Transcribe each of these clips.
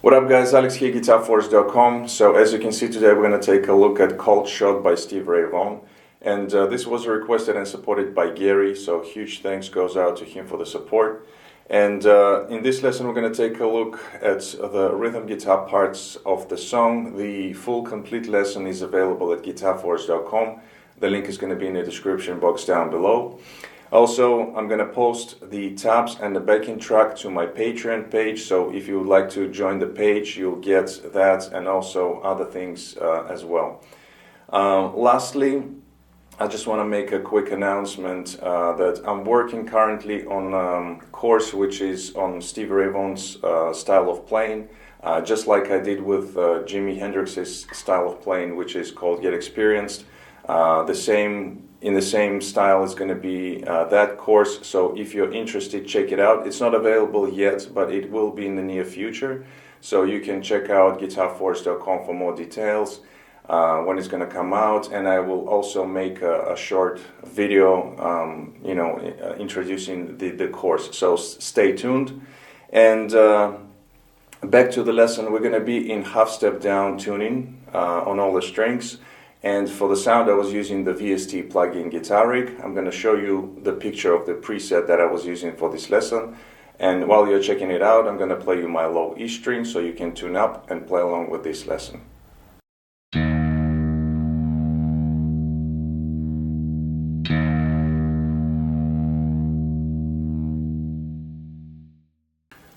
What up guys, Alex here, GuitarForce.com. So as you can see today we're going to take a look at Cold Shot by Stevie Ray Vaughan. And this was requested and supported by Gary, so huge thanks goes out to him for the support. And in this lesson we're going to take a look at the rhythm guitar parts of the song. The full complete lesson is available at GuitarForce.com. The link is going to be in the description box down below. Also, I'm going to post the tabs and the backing track to my Patreon page, so if you would like to join the page, you'll get that and also other things as well. Lastly, I just want to make a quick announcement that I'm working currently on a course which is on Stevie Ray Vaughan's style of playing, just like I did with Jimi Hendrix's style of playing, which is called Get Experienced. In the same style is going to be that course, so if you're interested, check it out. It's not available yet, but it will be in the near future, so you can check out GuitarForce.com for more details when it's going to come out. And I will also make a short video introducing the course, so stay tuned. And back to the lesson, we're going to be in half step down tuning on all the strings. And for the sound I was using the VST plugin Guitar Rig. I'm going to show you the picture of the preset that I was using for this lesson. And while you're checking it out, I'm going to play you my low E string so you can tune up and play along with this lesson.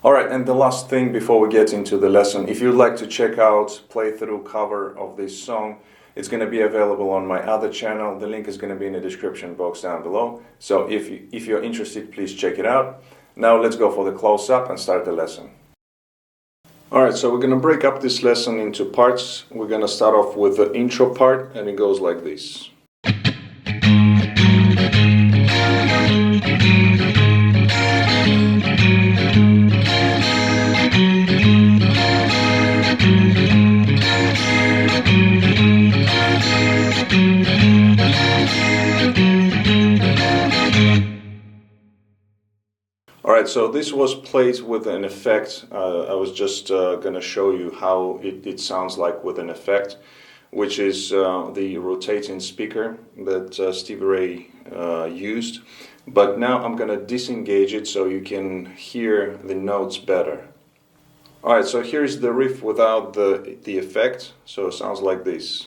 Alright, and the last thing before we get into the lesson, if you'd like to check out playthrough cover of this song, it's going to be available on my other channel. The link is going to be in the description box down below. So if you're interested, please check it out. Now let's go for the close-up and start the lesson. Alright, so we're going to break up this lesson into parts. We're going to start off with the intro part, and it goes like this. Alright, so this was played with an effect. I was just going to show you how it sounds like with an effect, which is the rotating speaker that Stevie Ray used. But now I'm going to disengage it so you can hear the notes better. Alright, so here's the riff without the effect, so it sounds like this.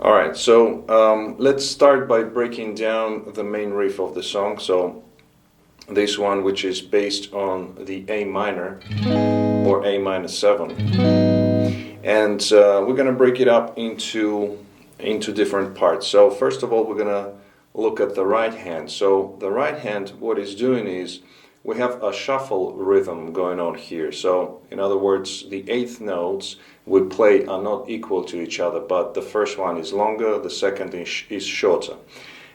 Alright, so let's start by breaking down the main riff of the song. So this one, which is based on the A minor or A minor 7, and we're going to break it up into different parts. So first of all, we're going to look at the right hand. So the right hand, what it's doing is we have a shuffle rhythm going on here. So in other words, the eighth notes we play are not equal to each other, but the first one is longer, the second is shorter.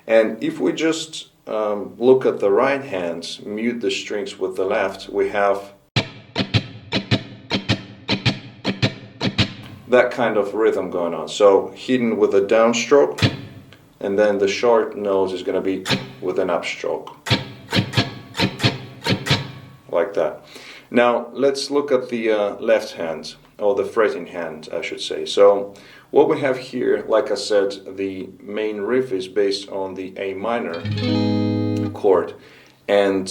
And if we just look at the right hand, mute the strings with the left, we have that kind of rhythm going on. So hidden with a downstroke, and then the short nose is going to be with an upstroke, like that. Now let's look at the left hand, or the fretting hand I should say. So what we have here, like I said, the main riff is based on the A minor chord, and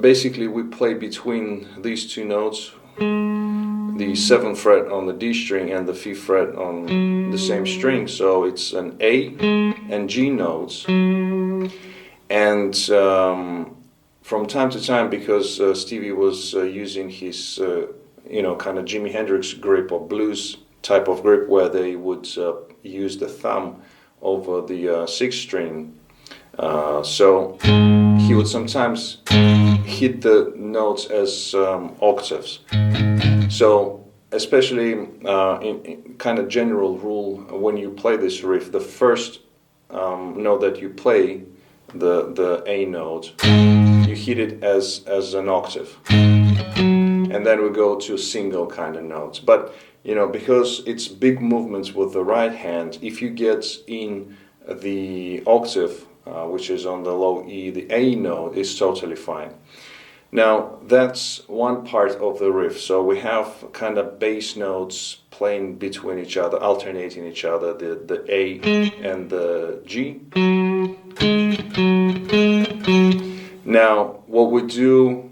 basically we play between these two notes, the 7th fret on the D string and the 5th fret on the same string. So it's an A and G notes, and from time to time, because Stevie was using his kind of Jimi Hendrix grip or blues type of grip, where they would use the thumb over the sixth string. So he would sometimes hit the notes as octaves. So especially in kind of general rule, when you play this riff, the first note that you play, the A note, you hit it as an octave, and then we go to single kind of notes. But because it's big movements with the right hand, if you get in the octave, which is on the low E, the A note is totally fine. Now that's one part of the riff. So we have kind of bass notes playing between each other, alternating each other, the A and the G. Now what we do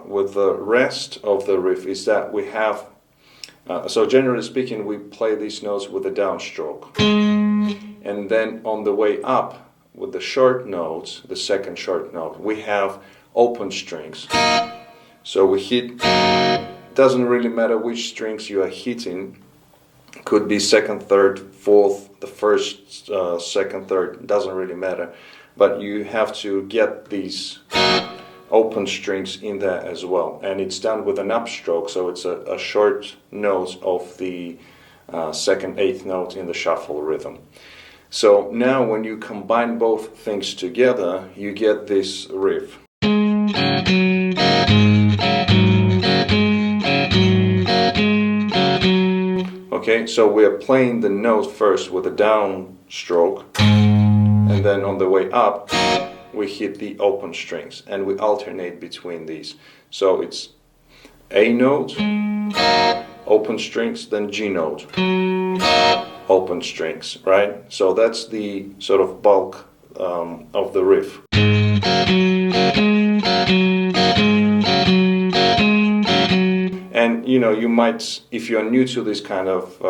with the rest of the riff is that we have, so generally speaking, we play these notes with a downstroke. And then on the way up with the short notes, the second short note, we have open strings. So we hit, doesn't really matter which strings you are hitting, could be second, third, fourth, the first, second, third, doesn't really matter. But you have to get these open strings in there as well. And it's done with an upstroke, so it's a short note of the second eighth note in the shuffle rhythm. So now when you combine both things together, you get this riff. Okay, so we are playing the note first with a downstroke, and then on the way up we hit the open strings and we alternate between these. So it's A note, open strings, then G note, open strings, right? So that's the sort of bulk of the riff. And you might, if you're new to this kind of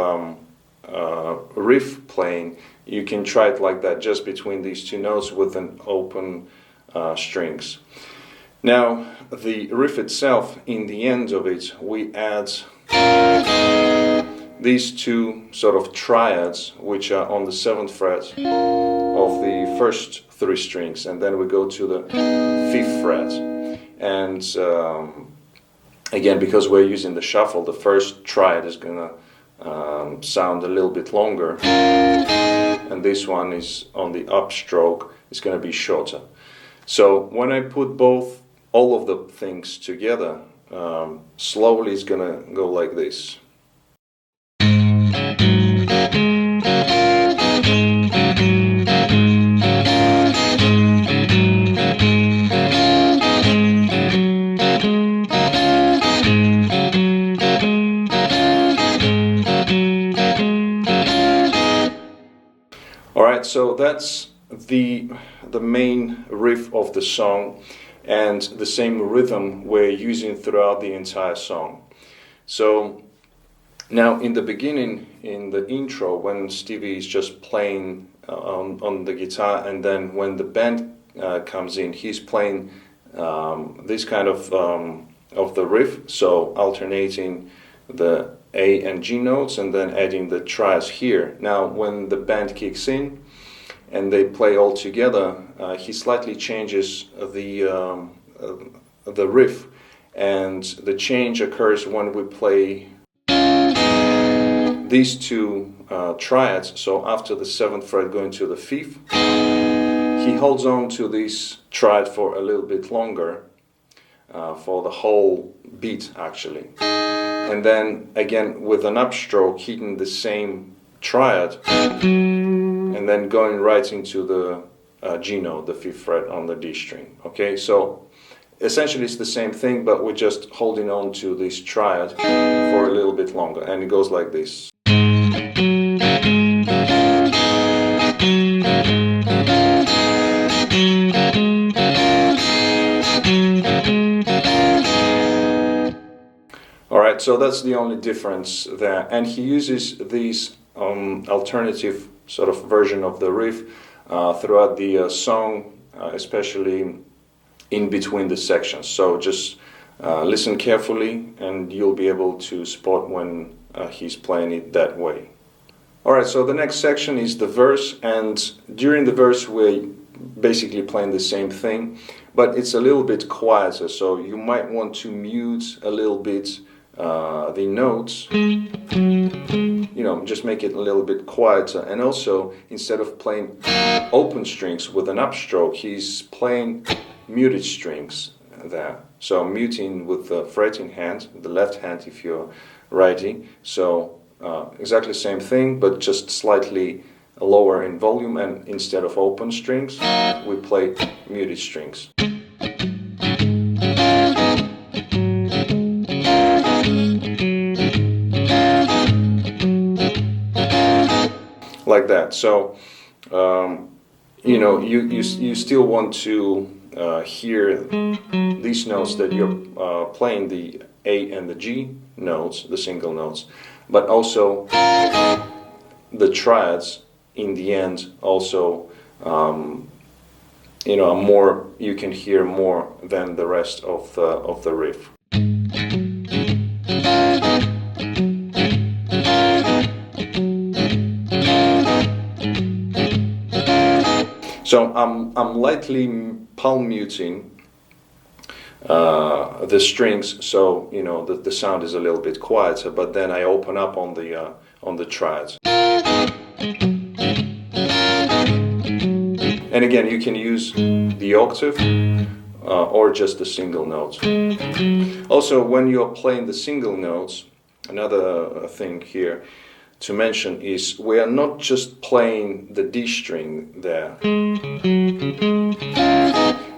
riff playing, you can try it like that, just between these two notes with an open strings. Now the riff itself, in the end of it, we add these two sort of triads, which are on the 7th fret of the first three strings, and then we go to the 5th fret. And again, because we're using the shuffle, the first triad is gonna sound a little bit longer, and this one is on the upstroke, it's gonna be shorter. So when I put all of the things together, slowly it's gonna go like this. Alright, so that's the main riff of the song, and the same rhythm we're using throughout the entire song. So now in the beginning, in the intro, when Stevie is just playing on the guitar, and then when the band comes in, he's playing this kind of the riff, so alternating the A and G notes and then adding the triads here. Now when the band kicks in and they play all together, he slightly changes the riff, and the change occurs when we play these two triads. So after the 7th fret going to the 5th, he holds on to this triad for a little bit longer, for the whole beat actually. And then again with an upstroke, hitting the same triad, and then going right into the G note, the 5th fret on the D string. Okay, so essentially it's the same thing, but we're just holding on to this triad for a little bit longer, and it goes like this. Alright, so that's the only difference there, and he uses these alternative sort of version of the riff throughout the song, especially in between the sections. So just Listen carefully and you'll be able to spot when he's playing it that way. Alright, so the next section is the verse, and during the verse we're basically playing the same thing, but it's a little bit quieter, so you might want to mute a little bit the notes, just make it a little bit quieter. And also, instead of playing open strings with an upstroke, he's playing muted strings there. So muting with the fretting hand, the left hand if you're righty. So exactly the same thing, but just slightly lower in volume, and instead of open strings, we play muted strings. Like that. So, you still want to hear these notes that you're playing, the A and the G notes, the single notes, but also the triads in the end also, more, you can hear more than the rest of the riff. So I'm lightly palm muting the strings, so the sound is a little bit quieter, but then I open up on the triads. And again, you can use the octave or just the single notes. Also, when you're playing the single notes, another thing here to mention is we are not just playing the D string there.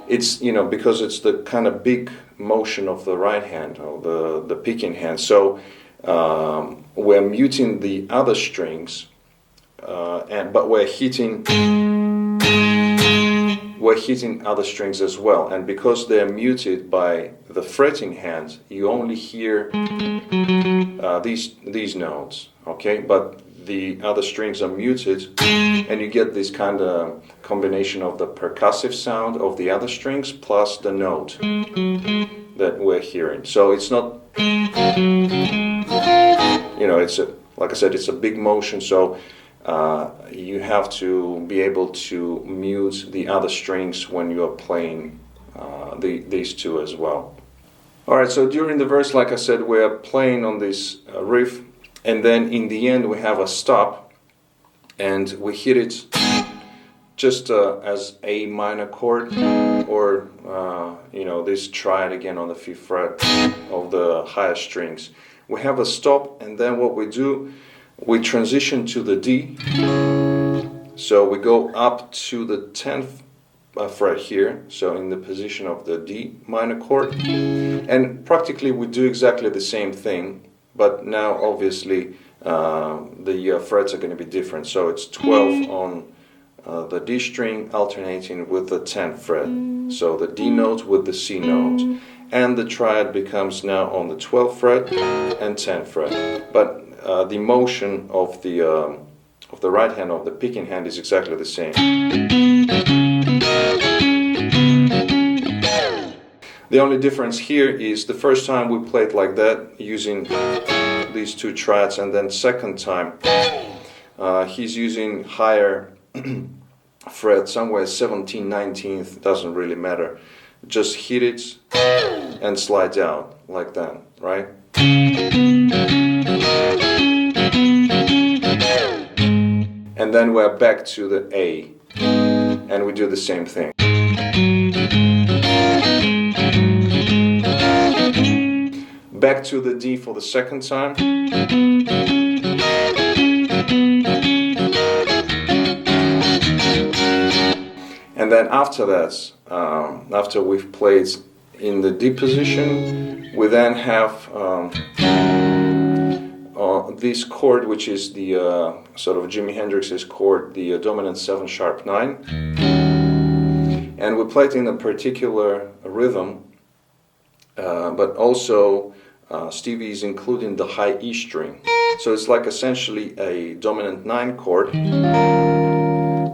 It's, because it's the kind of big motion of the right hand or the picking hand. So we're muting the other strings, but we're hitting other strings as well. And because they're muted by the fretting hand, you only hear these notes. Okay, but the other strings are muted, and you get this kind of combination of the percussive sound of the other strings plus the note that we're hearing. So it's not, like I said, it's a big motion, so you have to be able to mute the other strings when you are playing these two as well. Alright, so during the verse, like I said, we're playing on this riff, and then in the end we have a stop, and we hit it just as a minor chord, or this triad again on the 5th fret of the higher strings. We have a stop, and then what we do, we transition to the D. So we go up to the 10th fret here, so in the position of the D minor chord, and practically we do exactly the same thing, but now obviously the frets are going to be different. So it's 12 on the D string alternating with the 10th fret, so the D note with the C note, and the triad becomes now on the 12th fret and 10th fret, but the motion of the right hand, of the picking hand, is exactly the same. The only difference here is the first time we played like that using these two triads, and then second time he's using higher fret, somewhere 17th, 19th, doesn't really matter. Just hit it and slide out like that, right? And then we're back to the A, and we do the same thing. Back to the D for the second time. And then after that, after we've played in the D position, we then have this chord, which is the sort of Jimi Hendrix's chord, the dominant 7 sharp 9, and we play it in a particular rhythm, but also Stevie is including the high E string, so it's like essentially a dominant 9 chord,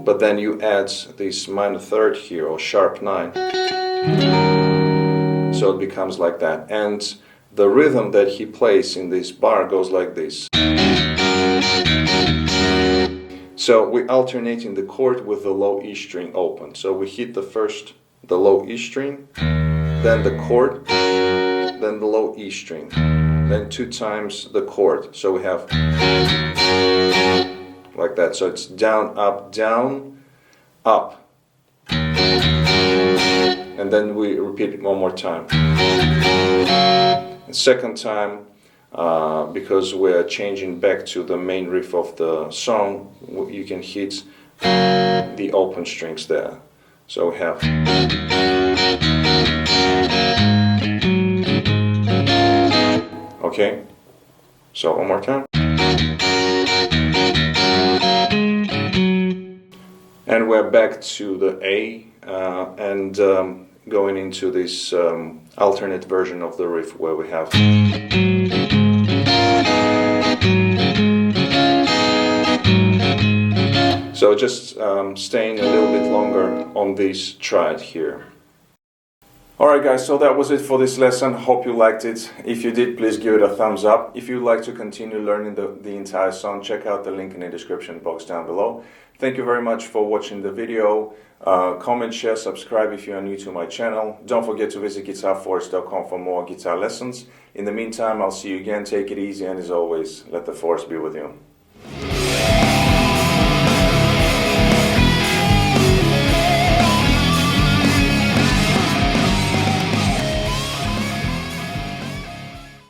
but then you add this minor third here, or sharp 9. So it becomes like that. And the rhythm that he plays in this bar goes like this. So we're alternating the chord with the low E string open. So we hit the low E string, then the chord, then the low E string, then 2 times the chord. So we have like that. So it's down, up, up. And then we repeat it one more time. The second time, because we're changing back to the main riff of the song, you can hit the open strings there. So we have. Okay, so one more time. And we're back to the A and going into this alternate version of the riff where we have. So just staying a little bit longer on this triad here. Alright guys, so that was it for this lesson. Hope you liked it. If you did, please give it a thumbs up. If you'd like to continue learning the entire song, check out the link in the description box down below. Thank you very much for watching the video. Comment, share, subscribe if you are new to my channel. Don't forget to visit GuitarForce.com for more guitar lessons. In the meantime, I'll see you again. Take it easy, and as always, let the force be with you.